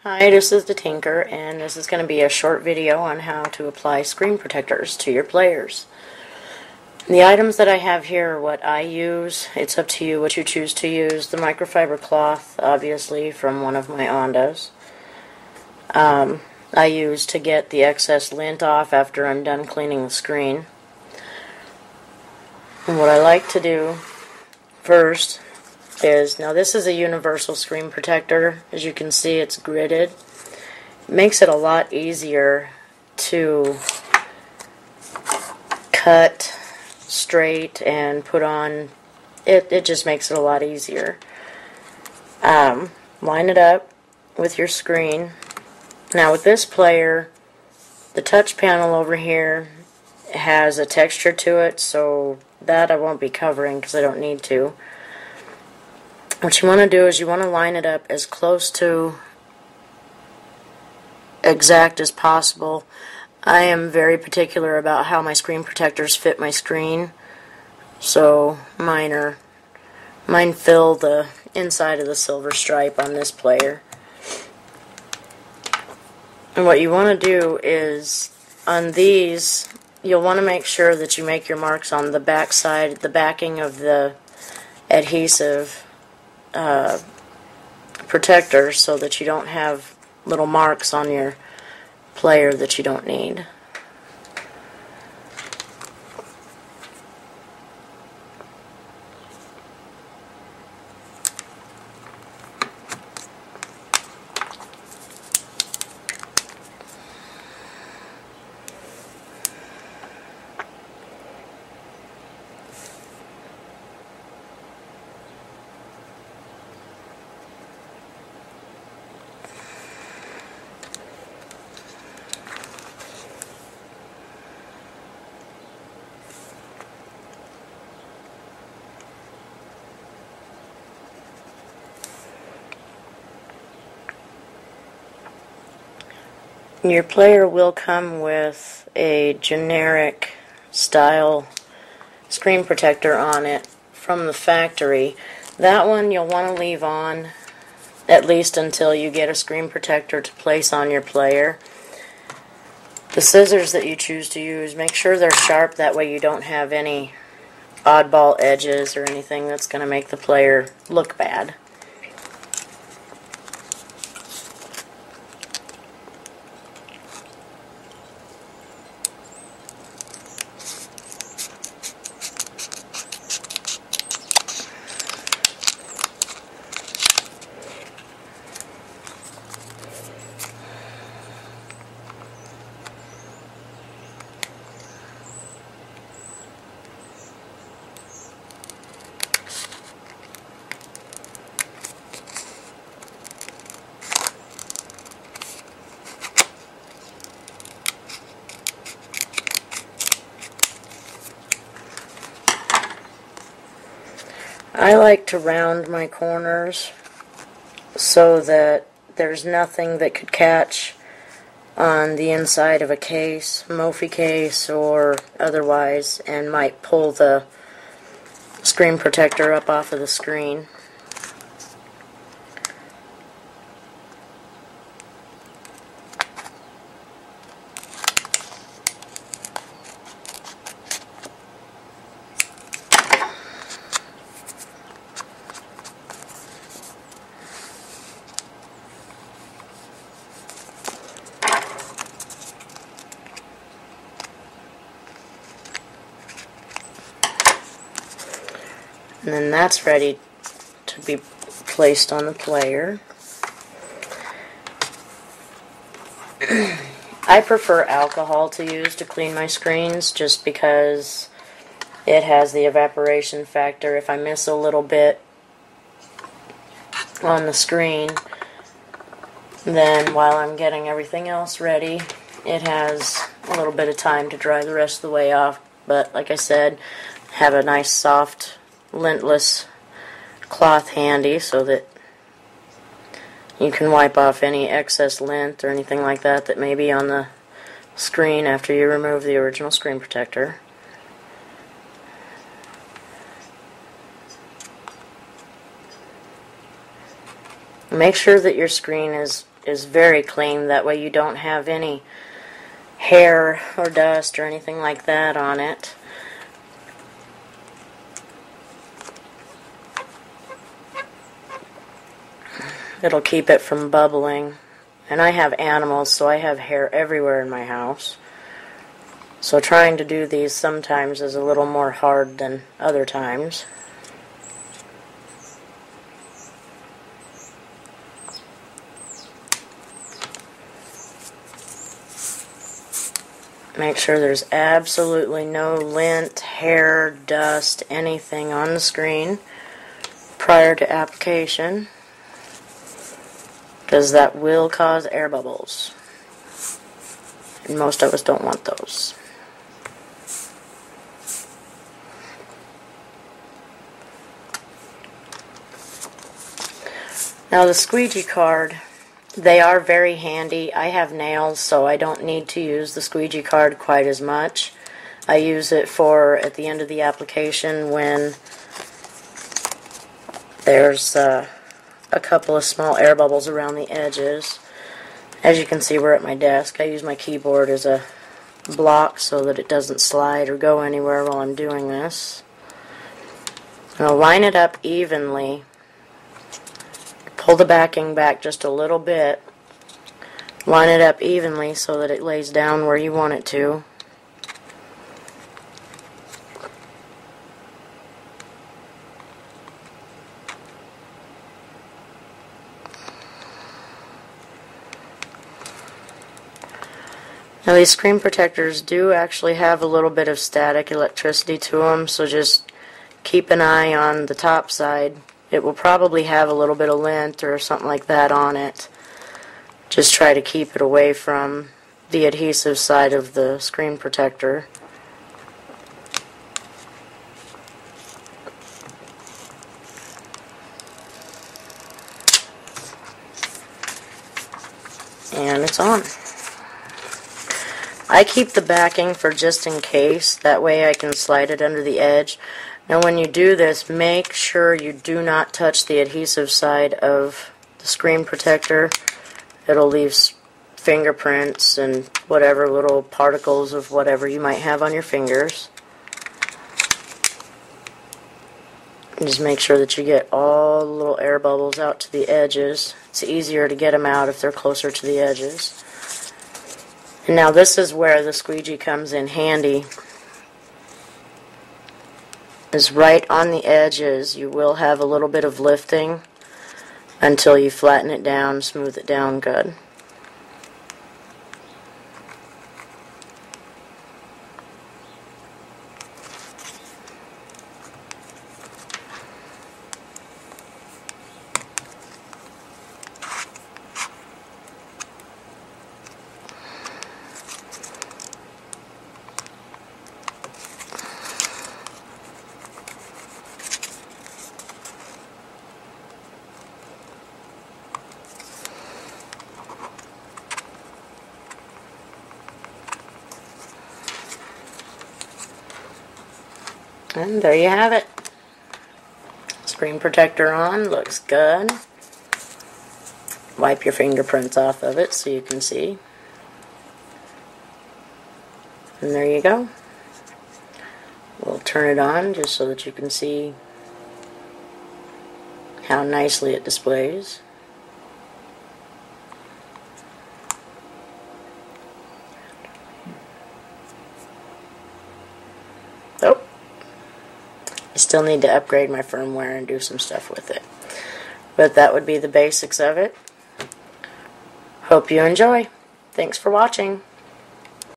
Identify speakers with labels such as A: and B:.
A: Hi, this is the Tinker, and this is going to be a short video on how to apply screen protectors to your players. The items that I have here are what I use. It's up to you what you choose to use. The microfiber cloth, obviously, from one of my Ondas. I use to get the excess lint off after I'm done cleaning the screen. And what I like to do first is, now this is a universal screen protector. As you can see, it's gridded. It makes it a lot easier to cut straight and put on. It just makes it a lot easier. Line it up with your screen. Now with this player, the touch panel over here has a texture to it, so that I won't be covering because I don't need to. What you want to do is you want to line it up as close to exact as possible. I am very particular about how my screen protectors fit my screen, so mine fill the inside of the silver stripe on this player. And what you want to do is, on these, you'll want to make sure that you make your marks on the back side, the backing of the adhesive protector, so that you don't have little marks on your player that you don't need. Your player will come with a generic style screen protector on it from the factory. That one you'll want to leave on at least until you get a screen protector to place on your player. The scissors that you choose to use, make sure they're sharp, that way you don't have any oddball edges or anything that's going to make the player look bad. I like to round my corners so that there's nothing that could catch on the inside of a case, Mophie case or otherwise, and might pull the screen protector up off of the screen. And then that's ready to be placed on the player. I prefer alcohol to use to clean my screens just because it has the evaporation factor. If I miss a little bit on the screen, then while I'm getting everything else ready, it has a little bit of time to dry the rest of the way off. But like I said, have a nice soft lintless cloth handy so that you can wipe off any excess lint or anything like that that may be on the screen after you remove the original screen protector. Make sure that your screen is is very clean. That way you don't have any hair or dust or anything like that on it. It'll keep it from bubbling. And I have animals, so I have hair everywhere in my house. So trying to do these sometimes is a little more hard than other times. Make sure there's absolutely no lint, hair, dust, anything on the screen prior to application, because that will cause air bubbles. And most of us don't want those. Now the squeegee card, they are very handy. I have nails, so I don't need to use the squeegee card quite as much. I use it for at the end of the application when there's a couple of small air bubbles around the edges. As you can see, we're at my desk. I use my keyboard as a block so that it doesn't slide or go anywhere while I'm doing this. I'll line it up evenly. Pull the backing back just a little bit. Line it up evenly so that it lays down where you want it to. Now these screen protectors do actually have a little bit of static electricity to them, so just keep an eye on the top side. It will probably have a little bit of lint or something like that on it. Just try to keep it away from the adhesive side of the screen protector. And it's on. I keep the backing for just in case. That way I can slide it under the edge. Now when you do this, make sure you do not touch the adhesive side of the screen protector. It'll leave fingerprints and whatever little particles of whatever you might have on your fingers. And just make sure that you get all the little air bubbles out to the edges. It's easier to get them out if they're closer to the edges. And now this is where the squeegee comes in handy. Is right on the edges. You will have a little bit of lifting until you flatten it down, smooth it down good. And there you have it. Screen protector on, looks good. Wipe your fingerprints off of it so you can see. And there you go. We'll turn it on just so that you can see how nicely it displays. Oh, I still need to upgrade my firmware and do some stuff with it. But that would be the basics of it. Hope you enjoy. Thanks for watching.